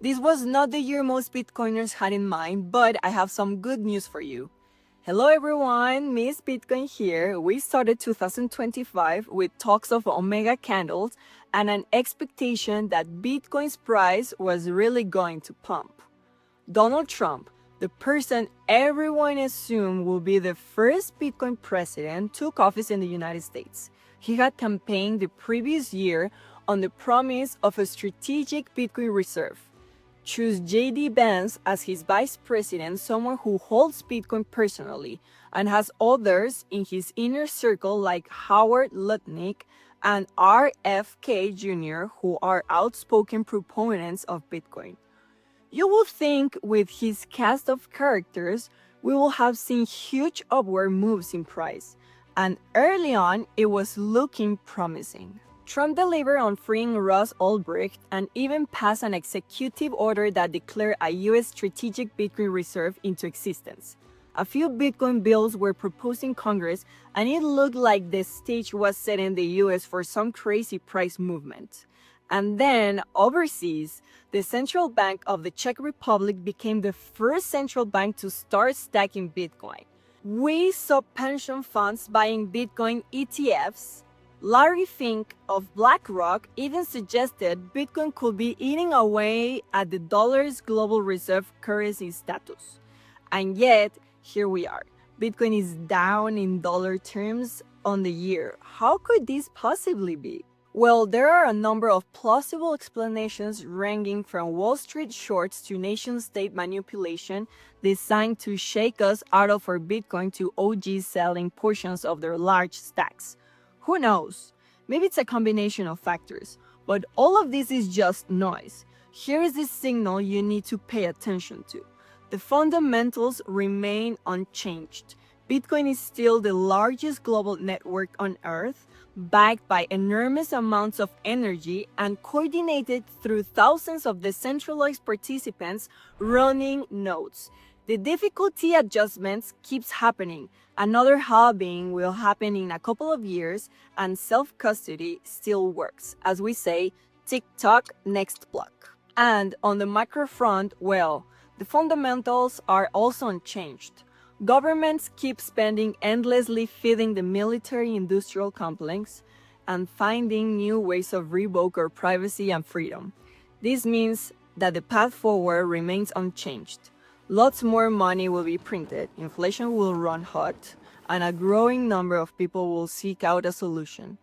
This was not the year most Bitcoiners had in mind, but I have some good news for you. Hello everyone, Miss Bitcoin here. We started 2025 with talks of Omega candles and an expectation that Bitcoin's price was really going to pump. Donald Trump, the person everyone assumed will be the first Bitcoin president, took office in the United States. He had campaigned the previous year on the promise of a strategic Bitcoin reserve. Choose JD Vance as his vice president, someone who holds Bitcoin personally and has others in his inner circle like Howard Lutnick and RFK Jr., who are outspoken proponents of Bitcoin. You will think with his cast of characters, we will have seen huge upward moves in price, and early on, it was looking promising. Trump delivered on freeing Ross Ulbricht and even passed an executive order that declared a U.S. strategic Bitcoin reserve into existence. A few Bitcoin bills were proposed in Congress, and it looked like the stage was set in the U.S. for some crazy price movement. And then, overseas, the Central Bank of the Czech Republic became the first central bank to start stacking Bitcoin. We saw pension funds buying Bitcoin ETFs. Larry Fink of BlackRock even suggested Bitcoin could be eating away at the dollar's global reserve currency status. And yet, here we are. Bitcoin is down in dollar terms on the year. How could this possibly be? Well, there are a number of plausible explanations ranging from Wall Street shorts to nation-state manipulation designed to shake us out of our Bitcoin to OGs selling portions of their large stacks. Who knows? Maybe it's a combination of factors, but all of this is just noise. Here is the signal you need to pay attention to. The fundamentals remain unchanged. Bitcoin is still the largest global network on Earth, backed by enormous amounts of energy and coordinated through thousands of decentralized participants running nodes. The difficulty adjustments keeps happening. Another halving will happen in a couple of years, and self-custody still works. As we say, tick-tock, next block. And on the macro front, well, the fundamentals are also unchanged. Governments keep spending endlessly feeding the military-industrial complex and finding new ways of revoke our privacy and freedom. This means that the path forward remains unchanged. Lots more money will be printed, inflation will run hot, and a growing number of people will seek out a solution.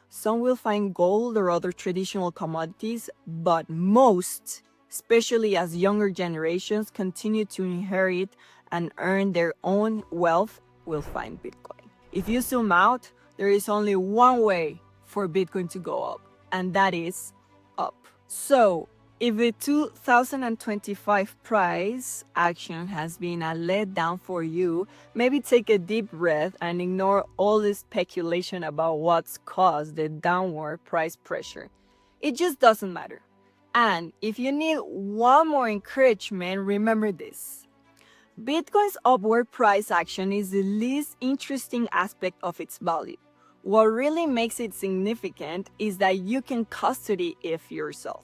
Some will find gold or other traditional commodities, but most, especially as younger generations continue to inherit and earn their own wealth, will find Bitcoin. If you zoom out, there is only one way for Bitcoin to go up, and that is up. So, if the 2025 price action has been a letdown for you, maybe take a deep breath and ignore all the speculation about what's caused the downward price pressure. It just doesn't matter. And if you need one more encouragement, remember this. Bitcoin's upward price action is the least interesting aspect of its value. What really makes it significant is that you can custody it yourself.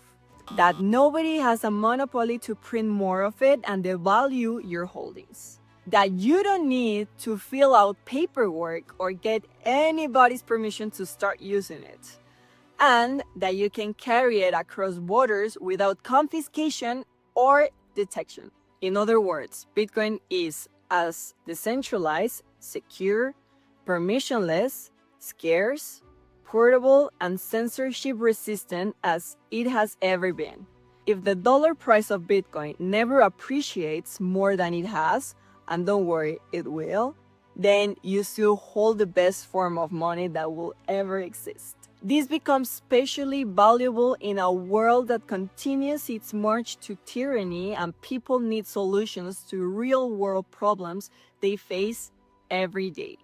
That nobody has a monopoly to print more of it and devalue your holdings. That you don't need to fill out paperwork or get anybody's permission to start using it. And that you can carry it across borders without confiscation or detection. In other words, Bitcoin is as decentralized, secure, permissionless, scarce, portable, and censorship resistant as it has ever been. If the dollar price of Bitcoin never appreciates more than it has, and don't worry, it will, then you still hold the best form of money that will ever exist. This becomes especially valuable in a world that continues its march to tyranny and people need solutions to real-world problems they face every day.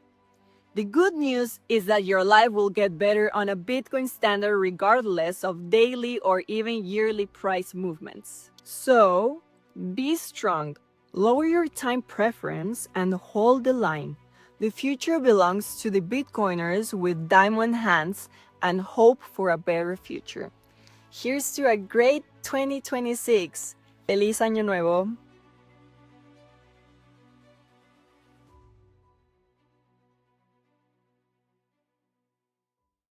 The good news is that your life will get better on a Bitcoin standard regardless of daily or even yearly price movements. So, be strong, lower your time preference, and hold the line. The future belongs to the Bitcoiners with diamond hands and hope for a better future. Here's to a great 2026. Feliz Año Nuevo!